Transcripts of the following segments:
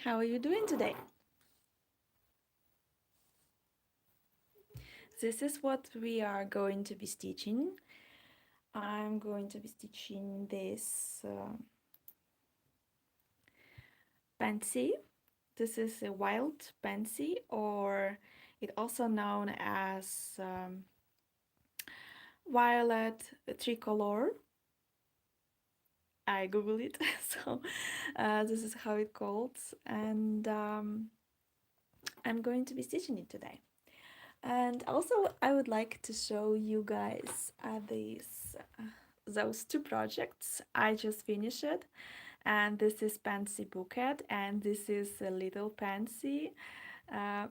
How are you doing today? This is what we are going to be stitching. I'm going to be stitching this pansy. This is a wild pansy, or it also known as violet tricolor. I googled it, so this is how it called, and I'm going to be stitching it today. And also, I would like to show you guys those two projects I just finished. And this is Pansy Bouquet, and this is a little Pansy. Uh,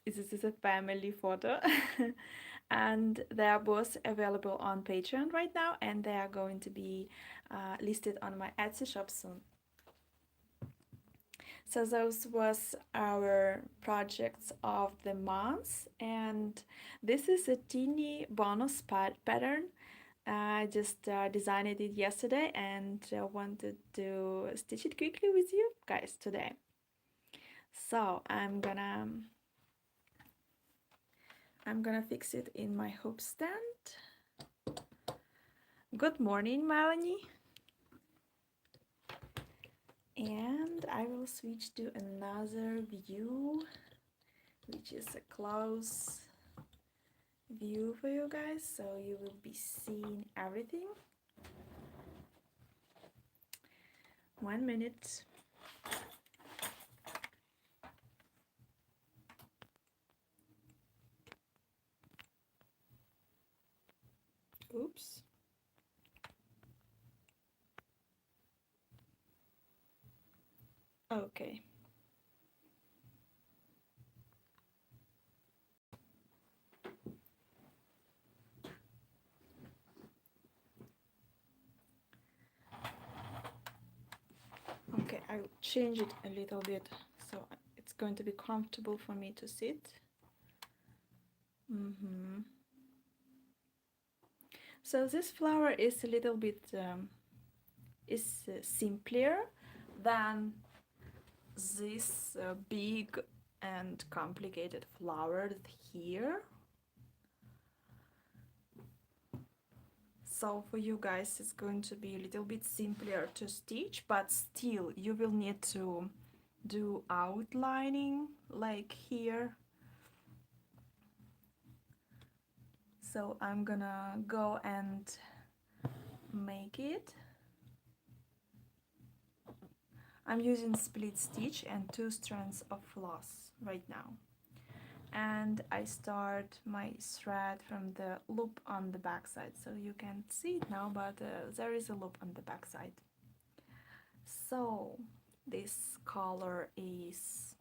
this is a family photo. And they are both available on Patreon right now, and they are going to be listed on my Etsy shop soon. So those was our projects of the month, and this is a teeny bonus pattern. I just designed it yesterday and wanted to stitch it quickly with you guys today. So I'm gonna fix it in my hoop stand. Good morning, Melanie. And I will switch to another view, which is a close view for you guys, so you will be seeing everything. 1 minute. Oops. Okay. Okay, I'll change it a little bit so it's going to be comfortable for me to sit. So this flower is a little bit simpler than this big and complicated flower here. So for you guys it's going to be a little bit simpler to stitch, but still you will need to do outlining like here. So I'm gonna go and make it. I'm using split stitch and 2 strands of floss right now. And I start my thread from the loop on the back side, so you can't see it now, but there is a loop on the back side. So this color is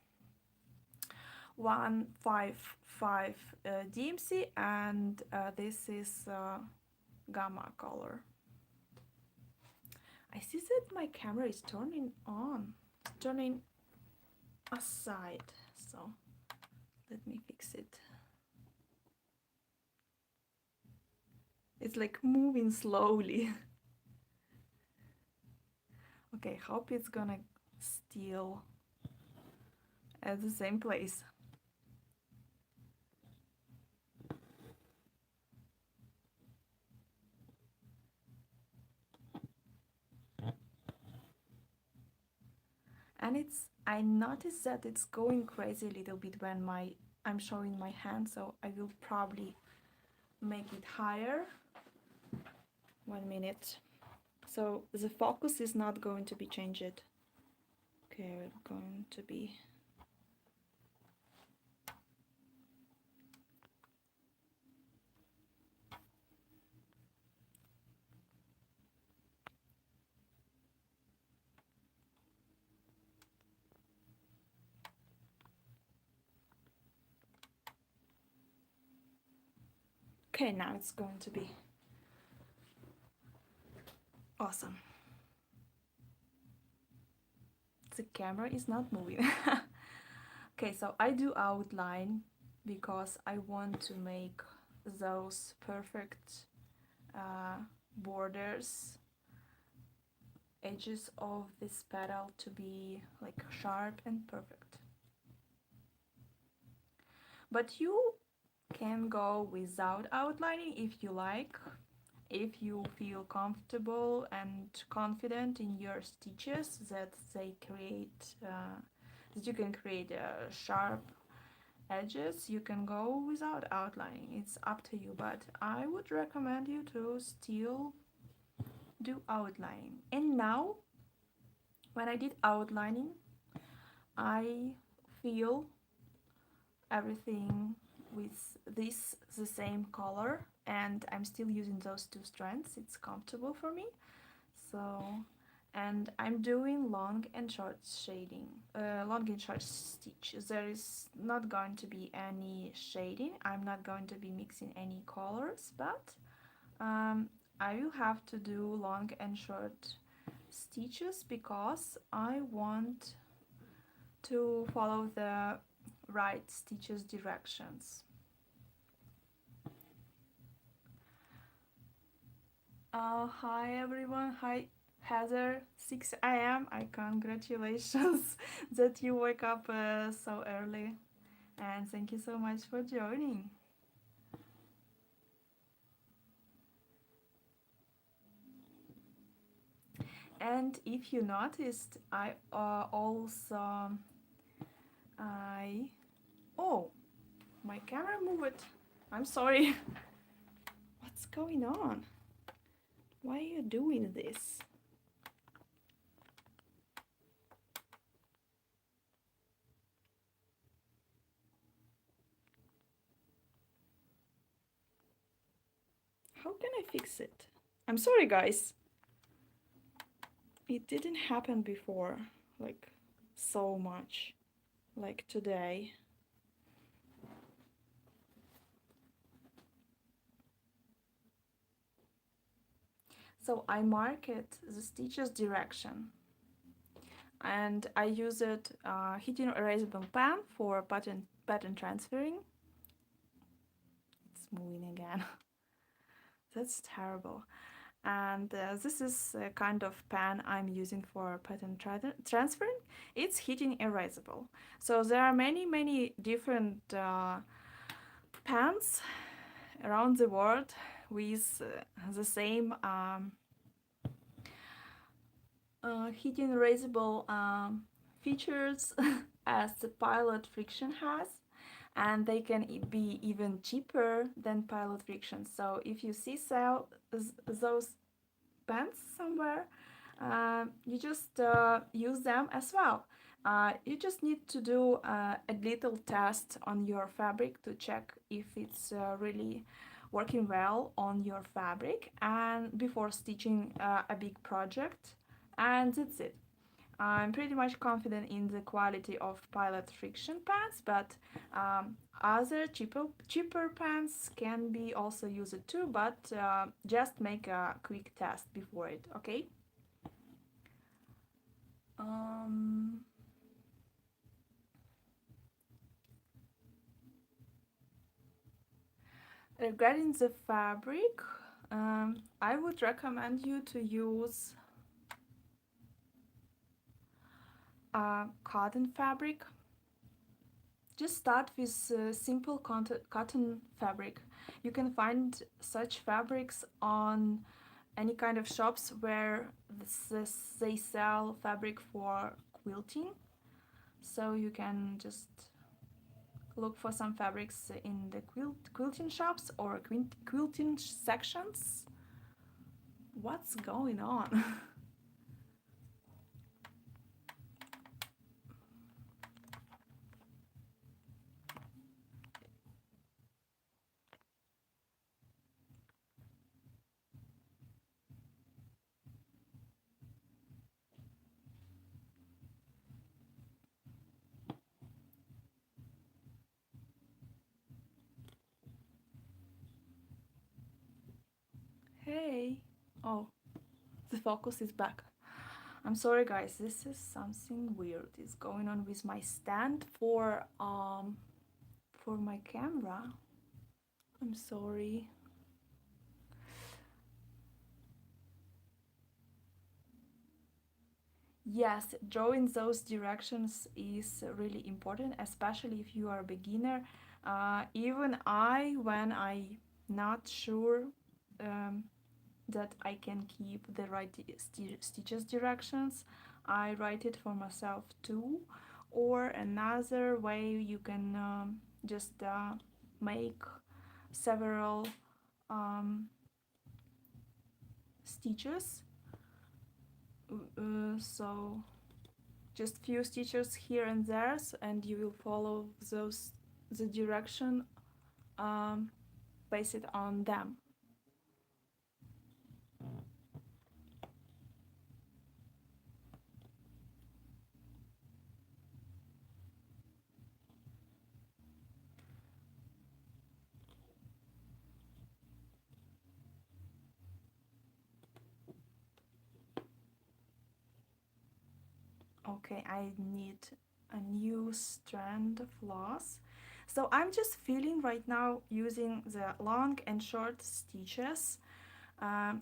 155 DMC, and this is gamma color. I see that my camera is turning aside, so let me fix it. It's like moving slowly. Okay, hope it's gonna still at the same place. And I noticed that it's going crazy a little bit when I'm showing my hand, so I will probably make it higher. 1 minute. So the focus is not going to be changed. Okay, we're going to be okay, now it's going to be awesome. The camera is not moving. Okay, so I do outline because I want to make those perfect borders edges of this petal to be like sharp and perfect. But you can go without outlining if you like, if you feel comfortable and confident in your stitches that they create that you can create sharp edges, you can go without outlining. It's up to you, but I would recommend you to still do outlining. And now when I did outlining, I feel everything with this the same color, and I'm still using those two strands. It's comfortable for me. So, and I'm doing long and short shading, long and short stitch. There is not going to be any shading. I'm not going to be mixing any colors, but I will have to do long and short stitches because I want to follow the right stitches directions. Hi everyone, hi Heather, 6 a.m. I congratulations that you wake up so early, and thank you so much for joining. And if you noticed, I also I oh, my camera moved. I'm sorry. What's going on? Why are you doing this? How can I fix it? I'm sorry, guys. It didn't happen before, like so much, like today. So I mark it the stitches direction, and I use it heating erasable pen for pattern transferring. It's moving again. That's terrible. And this is a kind of pen I'm using for pattern transferring. It's heating erasable. So there are many different pens around the world with the same heating erasable features as the Pilot Friction has, and they can be even cheaper than Pilot Friction. So if you see those pens somewhere, you just use them as well. You just need to do a little test on your fabric to check if it's really working well on your fabric, and before stitching a big project, and that's it. I'm pretty much confident in the quality of Pilot Friction pants, but other cheaper pants can be also used too, but just make a quick test before it, okay? Um, Regarding the fabric, I would recommend you to use cotton fabric. Just start with simple cotton fabric. You can find such fabrics on any kind of shops where they sell fabric for quilting. So you can just look for some fabrics in the quilting shops or quilting sections. What's going on? Hey. Oh, the focus is back. I'm sorry guys, this is something weird is going on with my stand for my camera. I'm sorry. Yes, drawing those directions is really important, especially if you are a beginner. Even I, when I not sure um, that I can keep the right stitches directions, I write it for myself too. Or another way, you can just make several um, stitches. So just few stitches here and there, and you will follow those the direction um, based on them. Okay, I need a new strand of floss. So I'm just feeling right now using the long and short stitches.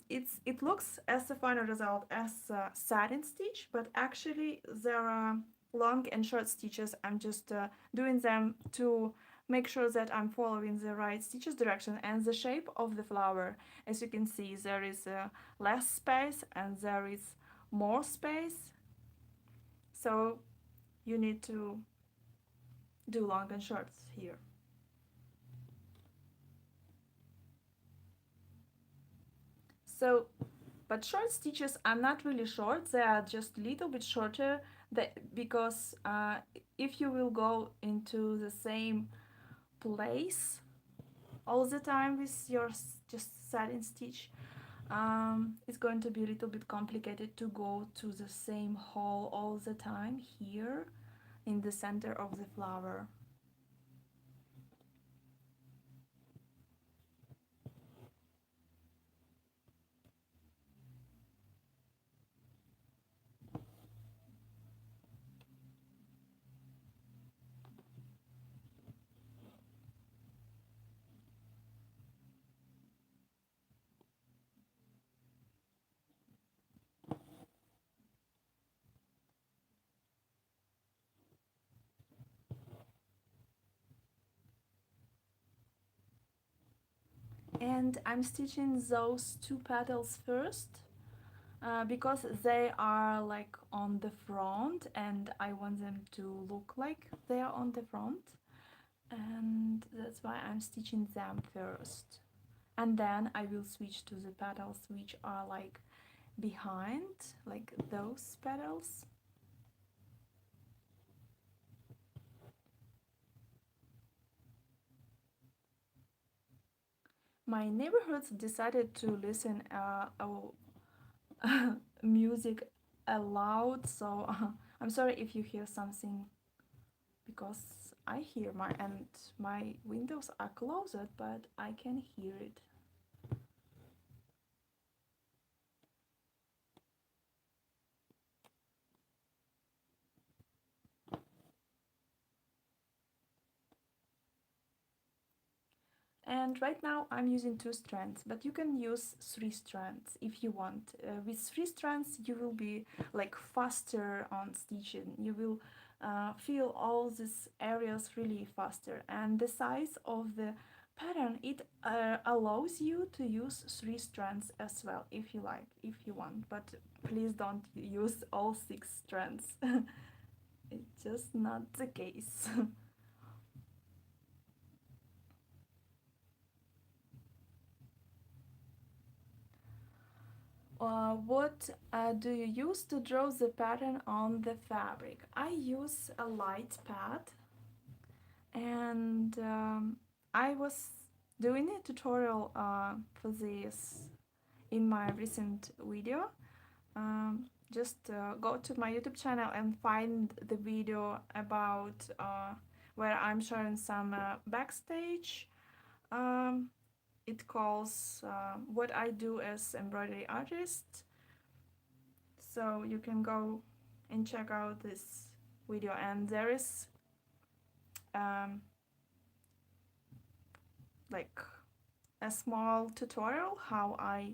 It looks as the final result as a satin stitch, but actually there are long and short stitches. I'm just doing them to make sure that I'm following the right stitches direction and the shape of the flower. As you can see, there is less space and there is more space. So you need to do long and shorts here. So, but short stitches are not really short, they are just a little bit shorter because if you will go into the same place all the time with your just satin stitch, it's going to be a little bit complicated to go to the same hole all the time here in the center of the flower. And I'm stitching those two petals first because they are like on the front and I want them to look like they are on the front, and that's why I'm stitching them first, and then I will switch to the petals which are like behind, like those petals. My neighborhoods decided to listen music aloud, so I'm sorry if you hear something because I hear my windows are closed, but I can hear it. And right now I'm using two strands, but you can use three strands if you want. With three strands you will be like faster on stitching. You will feel all these areas really faster, and the size of the pattern, it allows you to use three strands as well if you like, if you want, but please don't use all six strands. It's just not the case. What do you use to draw the pattern on the fabric? I use a light pad, and I was doing a tutorial for this in my recent video. Just go to my YouTube channel and find the video about where I'm showing some backstage. Um, it calls what I do as embroidery artist. So you can go and check out this video, and there is um, like a small tutorial how I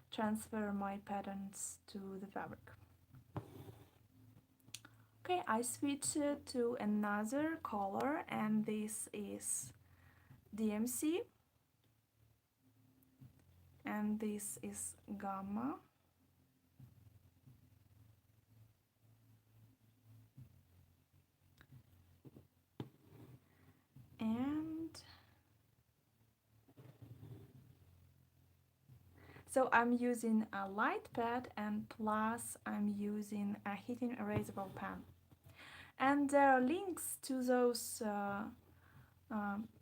transfer my patterns to the fabric. Okay, I switched to another color, and this is DMC, and this is Gamma. And so I'm using a light pad, and plus I'm using a heating erasable pen. And there are links to those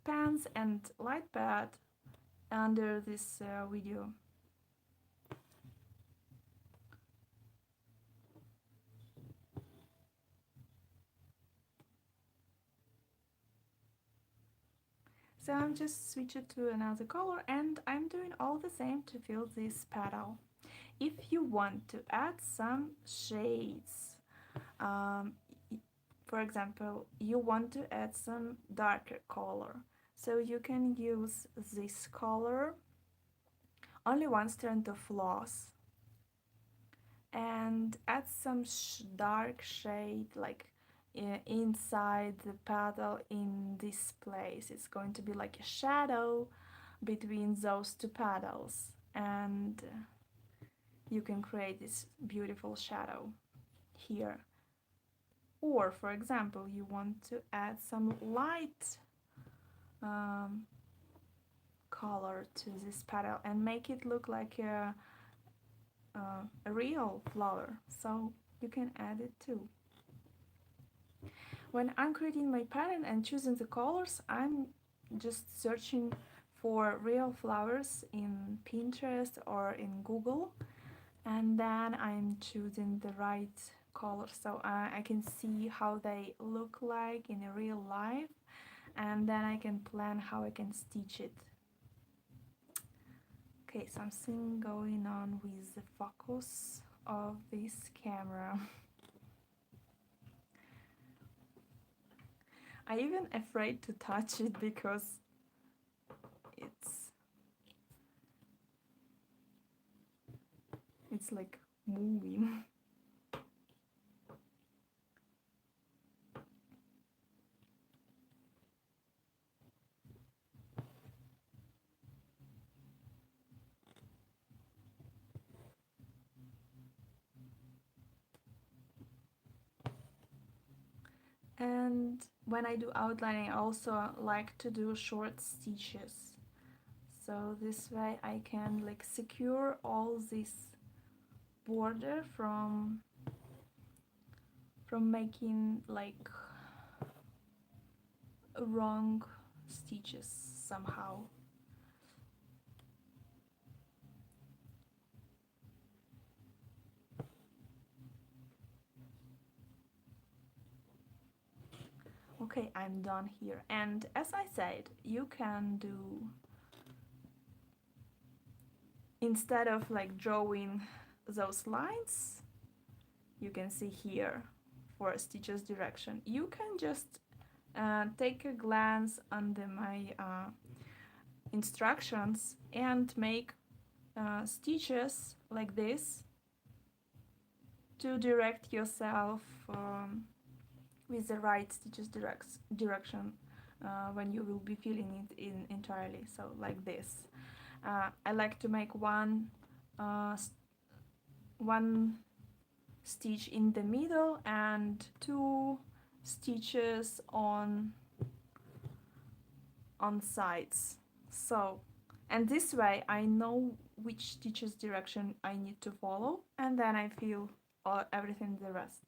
pens and light pad under this video. So I'm just switched to another color, and I'm doing all the same to fill this petal. If you want to add some shades, um, for example, you want to add some darker color, so you can use this color, only one strand of floss, and add some dark shade like inside the petal in this place. It's going to be like a shadow between those two petals, and you can create this beautiful shadow here. Or for example, you want to add some light color to this petal and make it look like a real flower, so you can add it too. When I'm creating my pattern and choosing the colors, I'm just searching for real flowers in Pinterest or in Google, and then I'm choosing the right color so I can see how they look like in real life, and then I can plan how I can stitch it. Okay, something going on with the focus of this camera. I even afraid to touch it because it's like moving. And when I do outlining, I also like to do short stitches, so this way I can like secure all this border from making like wrong stitches somehow. Okay, I'm done here, and as I said, you can do, instead of like drawing those lines you can see here for stitches direction, you can just take a glance under my instructions and make stitches like this to direct yourself with the right stitches direction when you will be filling it in entirely, so like this. I like to make one stitch in the middle and 2 stitches on sides. So, and this way I know which stitches direction I need to follow, and then I fill everything the rest.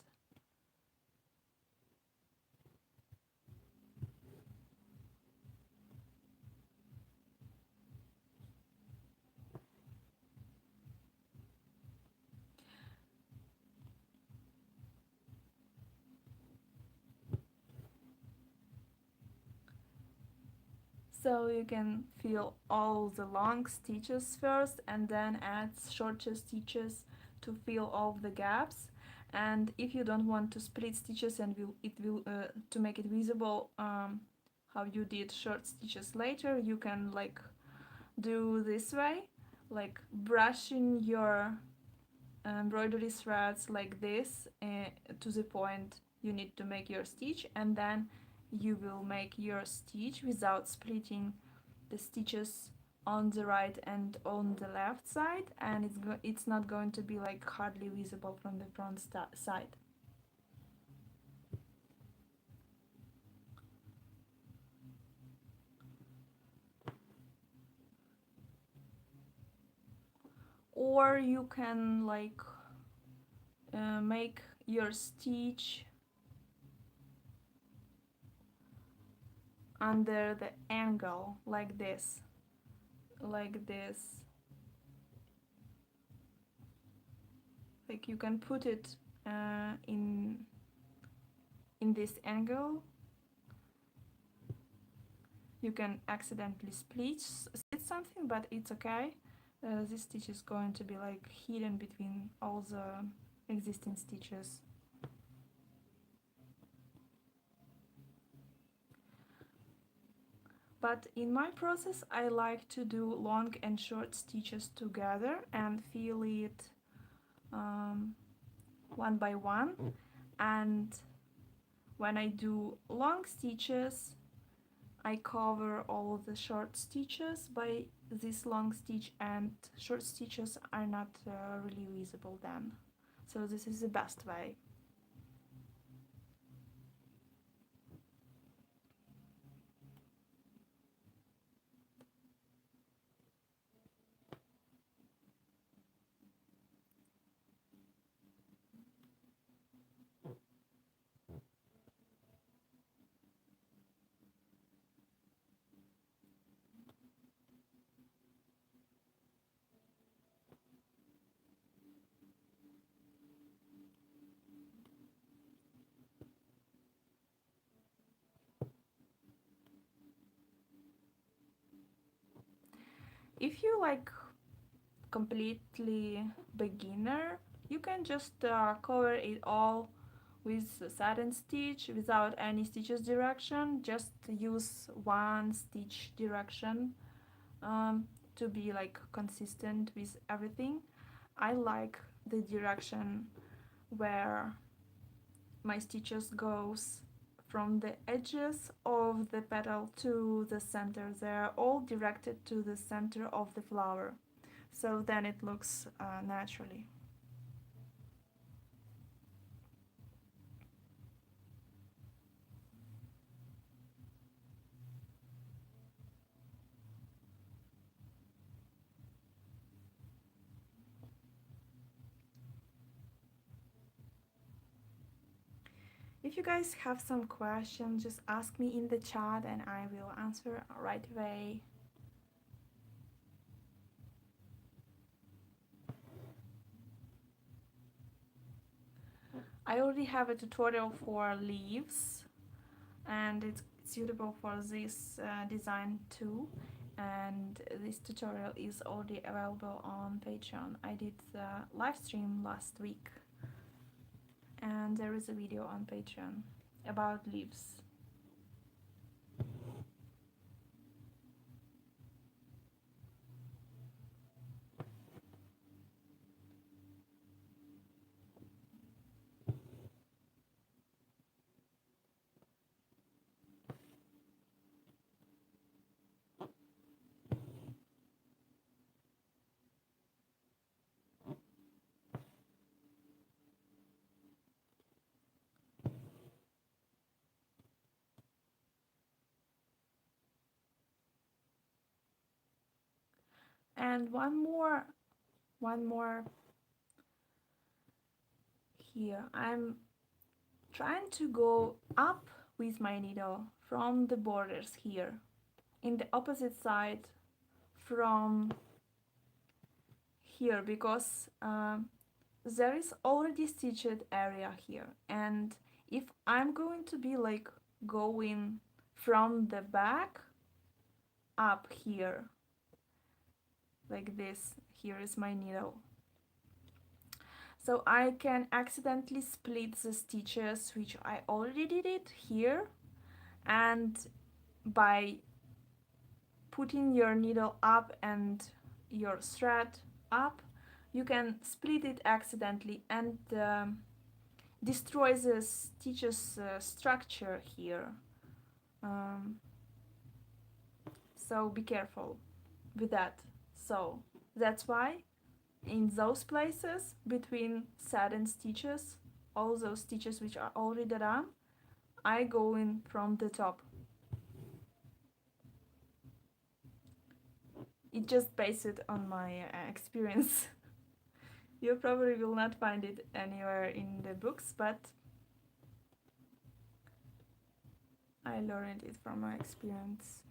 So you can fill all the long stitches first and then add shorter stitches to fill all the gaps. And if you don't want to split stitches and to make it visible how you did short stitches later, you can like do this way, like brushing your embroidery threads like this to the point you need to make your stitch, and then you will make your stitch without splitting the stitches on the right and on the left side, and it's not going to be like hardly visible from the front side. Or you can like make your stitch under the angle like this, like you can put it in this angle. You can accidentally split something, but it's okay. This stitch is going to be like hidden between all the existing stitches. But in my process, I like to do long and short stitches together and fill it one by one. And when I do long stitches, I cover all the short stitches by this long stitch, and short stitches are not really visible then. So this is the best way. If you like completely beginner, you can just cover it all with satin stitch without any stitches direction. Just use one stitch direction to be like consistent with everything. I like the direction where my stitches goes from the edges of the petal to the center. They're all directed to the center of the flower, so then it looks naturally. If you guys have some questions, just ask me in the chat and I will answer right away. I already have a tutorial for leaves, and it's suitable for this design too. And this tutorial is already available on Patreon. I did the live stream last week, and there is a video on Patreon about leaves. And one more here. I'm trying to go up with my needle from the borders here, in the opposite side from here, because there is already stitched area here, and if I'm going to be like going from the back up here like this, here is my needle, so I can accidentally split the stitches, which I already did it here, and by putting your needle up and your thread up, you can split it accidentally, and destroys the stitches structure here. Um, so be careful with that. So that's why in those places between satin stitches, all those stitches which are already done, I go in from the top. It just based it on my experience. You probably will not find it anywhere in the books, but I learned it from my experience.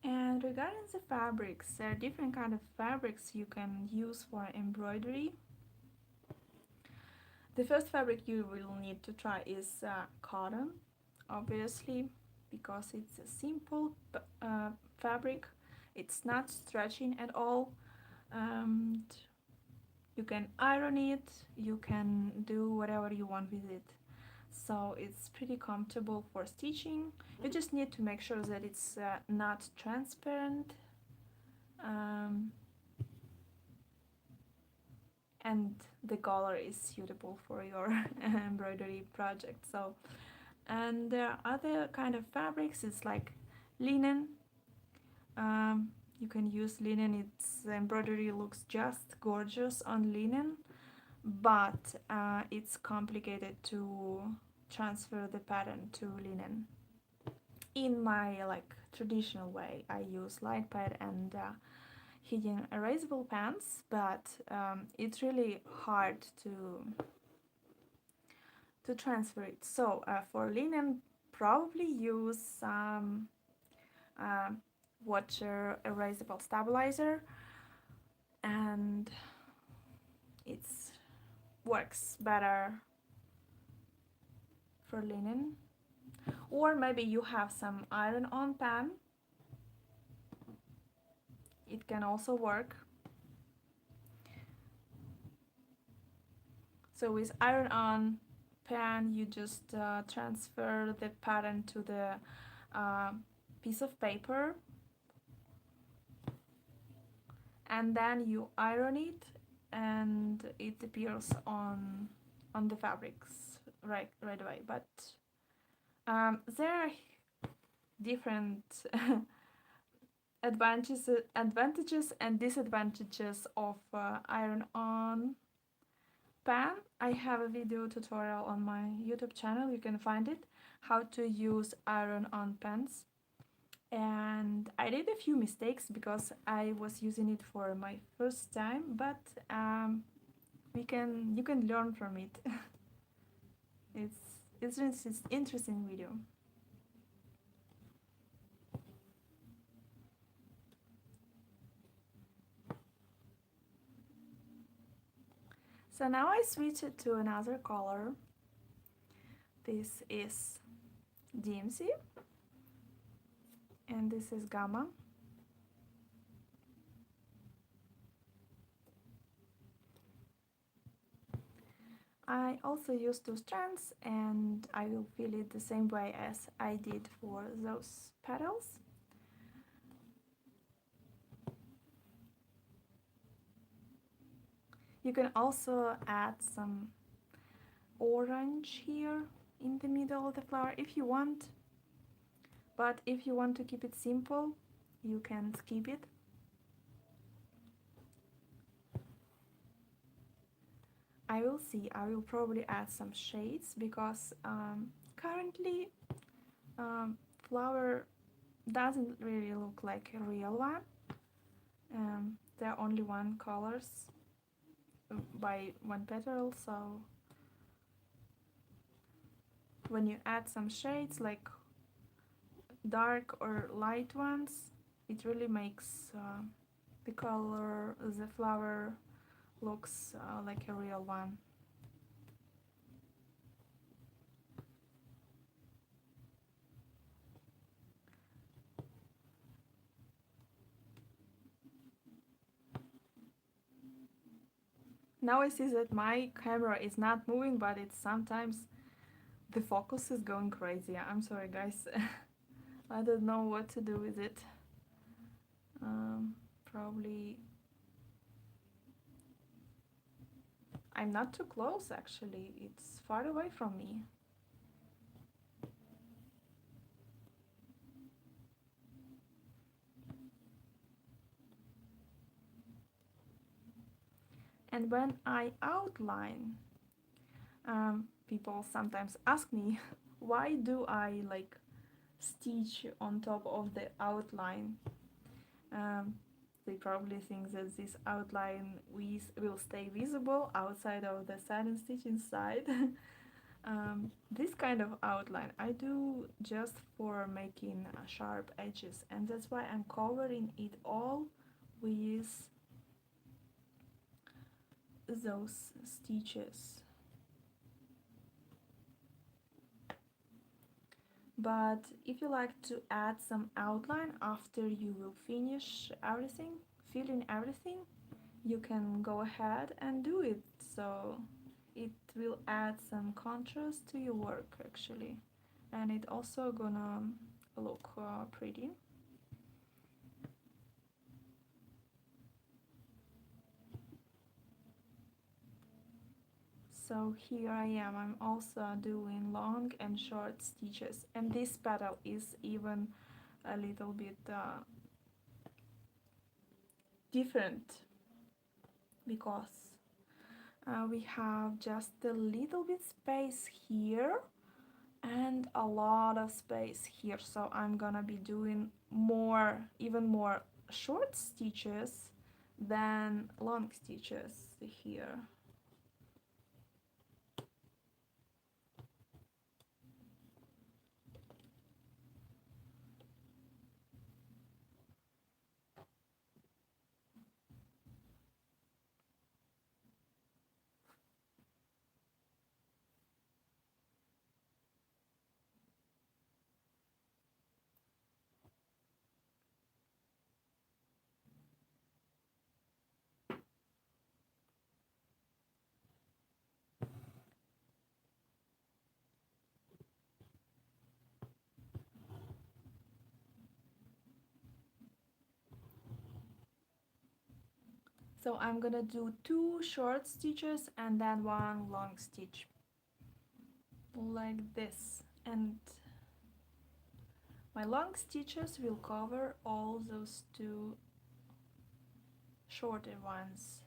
And regarding the fabrics, there are different kind of fabrics you can use for embroidery. The first fabric you will need to try is cotton, obviously, because it's a simple fabric. It's not stretching at all. You can iron it, you can do whatever you want with it. So it's pretty comfortable for stitching. You just need to make sure that it's not transparent, and the color is suitable for your embroidery project. So, and there are other kind of fabrics. It's like linen. You can use linen. Its embroidery looks just gorgeous on linen, but it's complicated to transfer the pattern to linen. In my like traditional way, I use light pad and hidden erasable pens, but it's really hard to transfer it. So for linen, probably use some water erasable stabilizer, and it works better for linen. Or maybe you have some iron-on pan. It can also work. So with iron-on pan, you just transfer the pattern to the piece of paper, and then you iron it, and it appears on the fabrics right away. But there are different advantages and disadvantages of iron-on pan. I have a video tutorial on my YouTube channel, you can find it, how to use iron-on pans. And I did a few mistakes because I was using it for my first time, but you can learn from it. it's an interesting video. So now I switch it to another color. This is DMC and this is Gamma. I also use 2 strands, and I will fill it the same way as I did for those petals. You can also add some orange here in the middle of the flower if you want, but if you want to keep it simple, you can skip it. I will probably add some shades because currently flower doesn't really look like a real one. There are only one colors by one petal, so when you add some shades like dark or light ones, it really makes the color, the flower looks like a real one. Now I see that my camera is not moving, but it's sometimes the focus is going crazy. I'm sorry, guys. I don't know what to do with it. Probably I'm not too close actually. It's far away from me. And when I outline, people sometimes ask me, why do I like stitch on top of the outline? Um, they probably think that this outline will stay visible outside of the satin stitch inside. This kind of outline I do just for making sharp edges, and that's why I'm covering it all with those stitches. But if you like to add some outline after you will finish everything, fill in everything, you can go ahead and do it. So it will add some contrast to your work actually, and it also gonna look pretty. So here I am, I'm also doing long and short stitches, and this petal is even a little bit different because we have just a little bit space here and a lot of space here, so I'm gonna be doing even more short stitches than long stitches here. So I'm gonna do 2 short stitches and then 1 long stitch like this, and my long stitches will cover all those 2 shorter ones.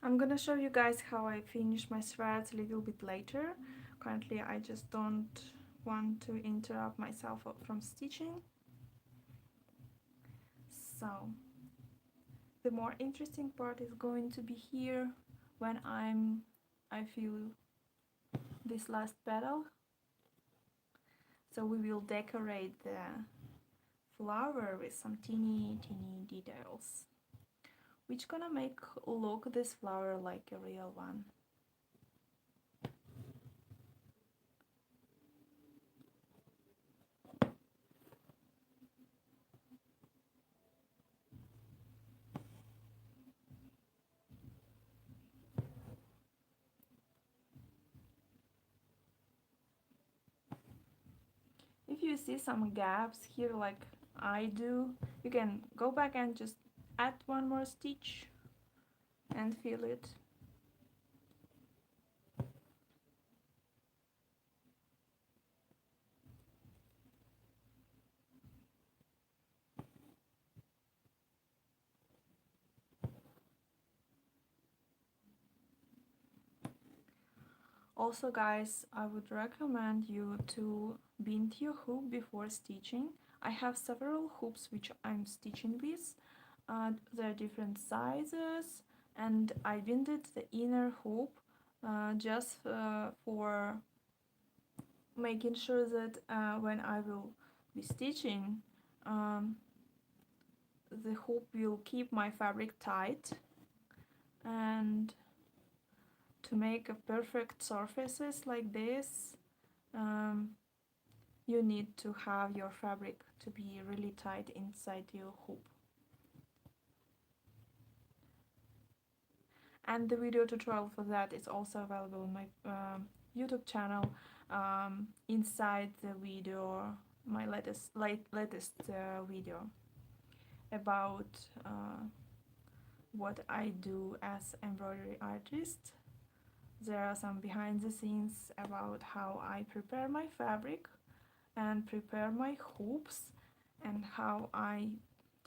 I'm gonna show you guys how I finish my threads a little bit later. Currently I just don't want to interrupt myself from stitching. So the more interesting part is going to be here when I feel this last petal. So we will decorate the flower with some teeny details, which gonna make look this flower like a real one. If you see some gaps here like I do, you can go back and just add one more stitch and fill it. Also guys, I would recommend you to bind your hoop before stitching. I have several hoops which I'm stitching with. They're different sizes, and I binded the inner hoop just for making sure that when I will be stitching, um, the hoop will keep my fabric tight, and to make a perfect surfaces like this, you need to have your fabric to be really tight inside your hoop. And the video tutorial for that is also available on my YouTube channel. Inside the video, my latest video about what I do as embroidery artist. There are some behind the scenes about how I prepare my fabric and prepare my hoops, and how I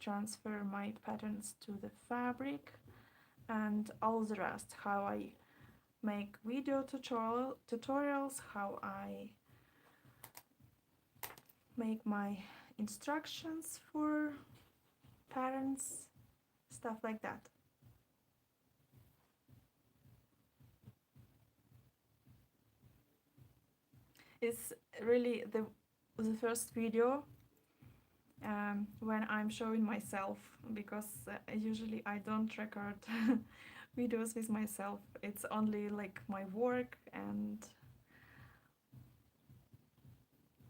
transfer my patterns to the fabric, and all the rest, how I make video tutorials, how I make my instructions for patterns, stuff like that. It's really the first video when I'm showing myself, because usually I don't record videos with myself. It's only like my work and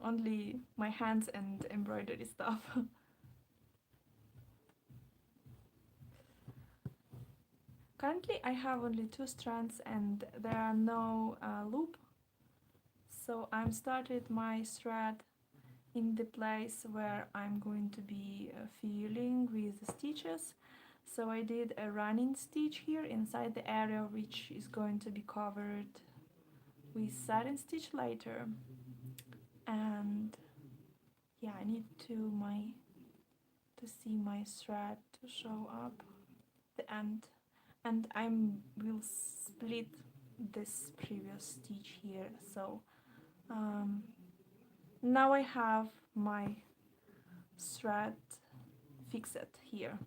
only my hands and embroidery stuff. Currently I have only 2 strands and there are no loop, so I'm started my thread in the place where I'm going to be filling with the stitches. So I did a running stitch here inside the area which is going to be covered with satin stitch later. And yeah, I need to see my thread to show up the end, and I will split this previous stitch here. So now I have my thread fixed here,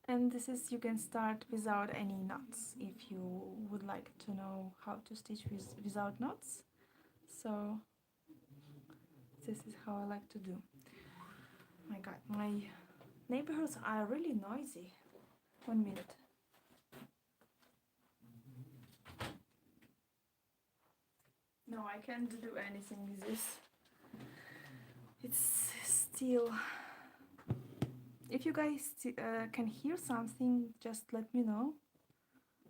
and this is, you can start without any knots if you would like to know how to stitch without knots. So this is how I like to do. My god, my neighbors are really noisy. 1 minute. No, I can't do anything with this. It's still... If you guys can hear something, just let me know.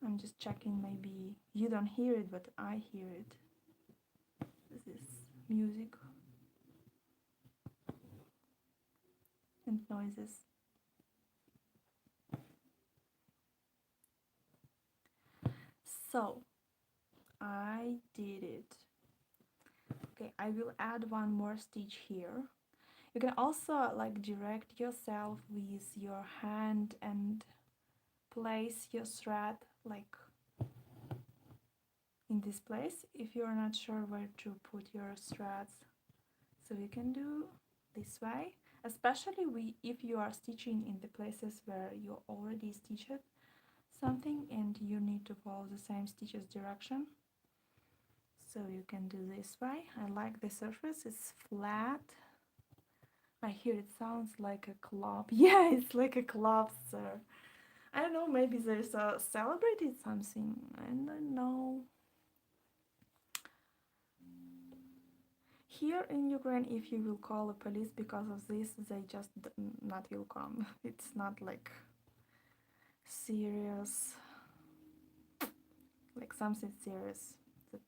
I'm just checking, maybe you don't hear it, but I hear it. This is music and noises. So, I did it. Okay, I will add one more stitch here. You can also like direct yourself with your hand and place your thread like in this place if you're not sure where to put your threads. So you can do this way, especially if you are stitching in the places where you already stitched something and you need to follow the same stitches direction. So you can do this way. I like the surface, it's flat. I hear it sounds like a club. Yeah, it's like a club, sir. I don't know, maybe there's a celebrated something. I don't know. Here in Ukraine, if you will call the police because of this, they just not will come. It's not like serious, like something serious. That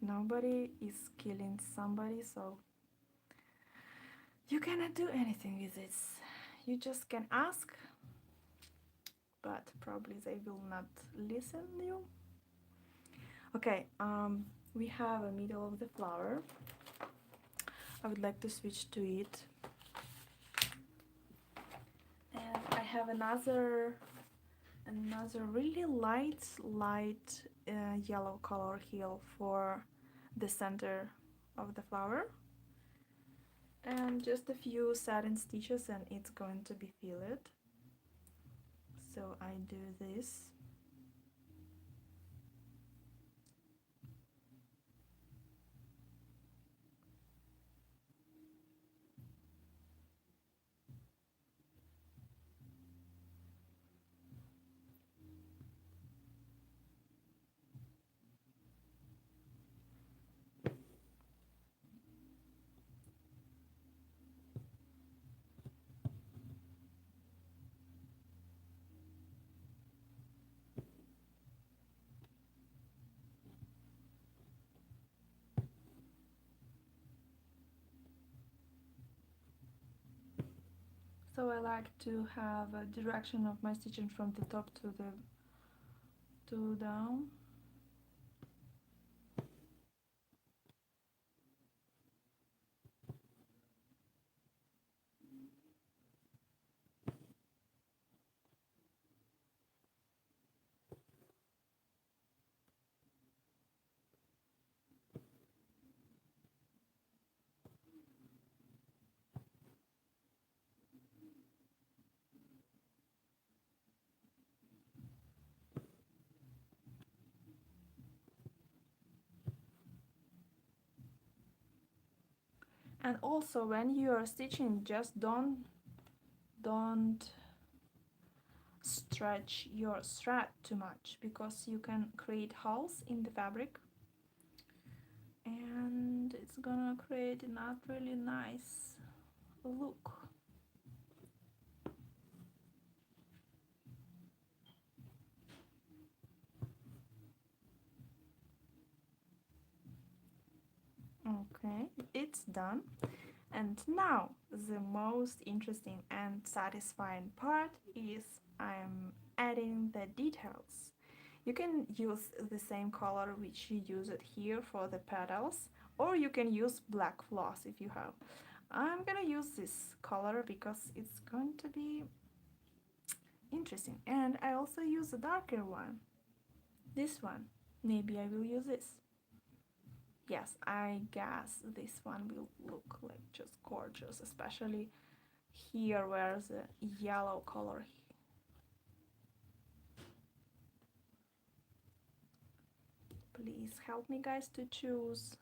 nobody is killing somebody, so you cannot do anything with this. You just can ask, but probably they will not listen to you. Okay, we have a middle of the flower. I would like to switch to it. And I have another really light yellow color heel for the center of the flower. And just a few satin stitches and it's going to be filled. So I do this. So I like to have a direction of my stitching from the top to down. And also when you are stitching, just don't stretch your thread too much because you can create holes in the fabric and it's gonna create a not really nice look. Okay, it's done. And now the most interesting and satisfying part is I'm adding the details. You can use the same color which you use it here for the petals, or you can use black floss if you have. I'm gonna use this color because it's going to be interesting, and I also use a darker one, this one. Maybe I will use this. Yes, I guess this one will look like just gorgeous, especially here where the yellow color. Please help me guys to choose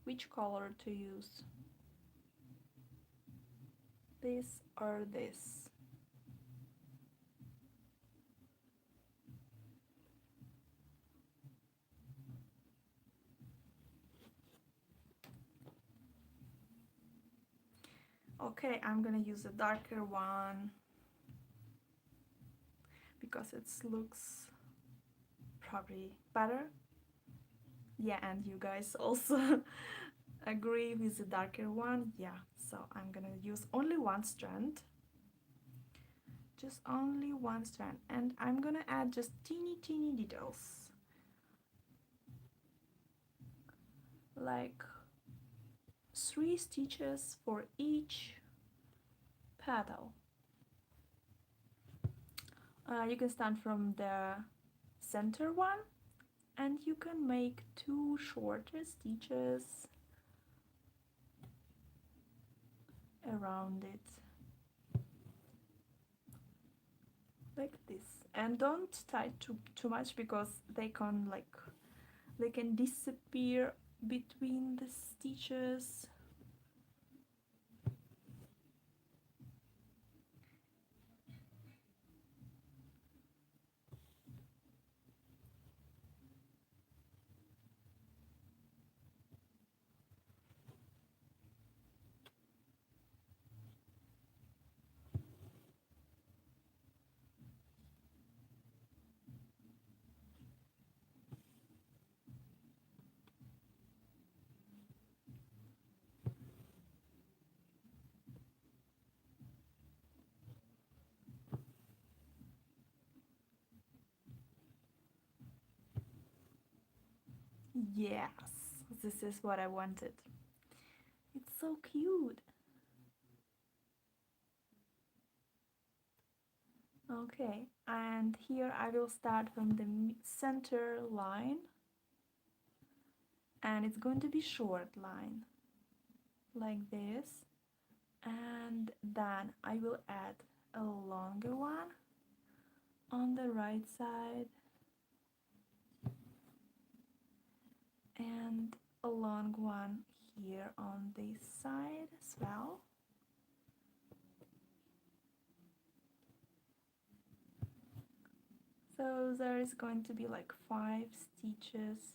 which color to use, this or this. Okay, I'm gonna use a darker one because it looks probably better. Yeah, and you guys also agree with the darker one. Yeah, so I'm gonna use only one strand, just only one strand, and I'm gonna add just teeny details like 3 stitches for each petal. You can start from the center one, and you can make 2 shorter stitches around it, like this. And don't tie too much, because they can disappear between the stitches. Yes, this is what I wanted. It's so cute. Okay, and here I will start from the center line, and it's going to be short line, like this, and then I will add a longer one on the right side, and a long one here on this side as well. So there is going to be like 5 stitches.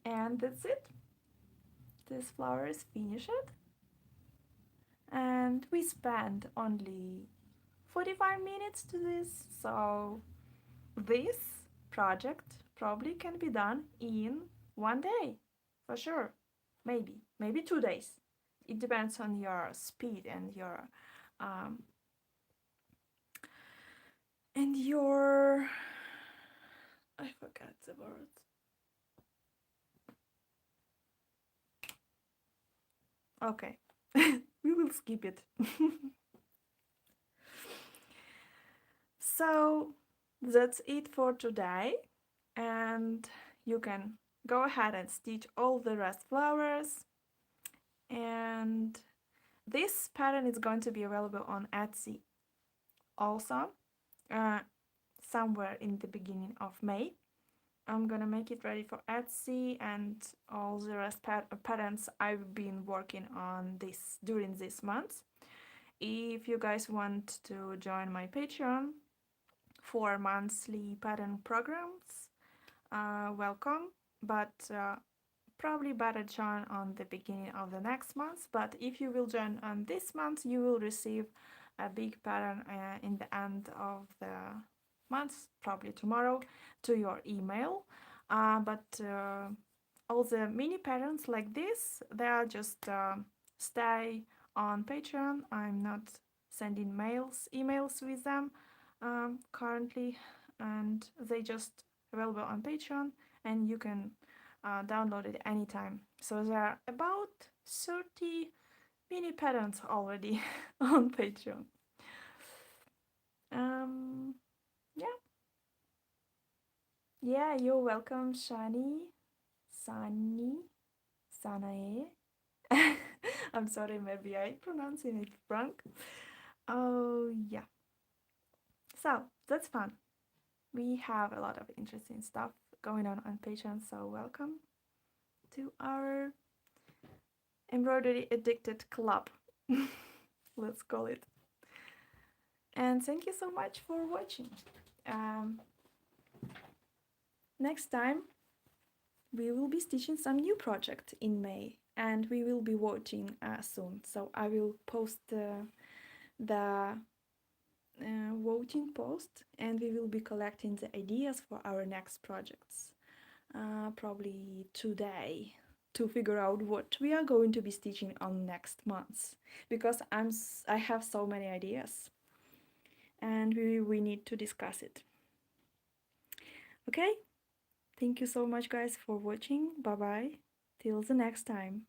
And that's it. This flower is finished. And we spent only 45 minutes to this, so this project probably can be done in 1 day, for sure. Maybe 2 days. It depends on your speed and um, your I forgot the word. Okay, we will skip it. So that's it for today, and you can go ahead and stitch all the rest flowers. And this pattern is going to be available on Etsy also, uh, somewhere in the beginning of May. I'm gonna make it ready for Etsy and all the rest patterns I've been working on this during this month. If you guys want to join my Patreon for monthly pattern programs, welcome. But probably better join on the beginning of the next month. But if you will join on this month, you will receive a big pattern in the end of the month, probably tomorrow, to your email. But all the mini patterns like this, they are just stay on Patreon. I'm not sending emails with them currently, and they just available on Patreon, and you can download it anytime. So there are about 30 mini patterns already on Patreon. Yeah. Yeah, you're welcome, Shani, Sani, Sanae. I'm sorry, maybe I pronouncing it wrong. Oh, yeah. So that's fun. We have a lot of interesting stuff going on Patreon, so welcome to our embroidery addicted club. Let's call it. And thank you so much for watching. Next time we will be stitching some new project in May, and we will be voting soon. So I will post the voting post, and we will be collecting the ideas for our next projects probably today. to figure out what we are going to be stitching on next month, because I have so many ideas and we need to discuss it. Okay, thank you so much guys for watching. Bye bye, till the next time.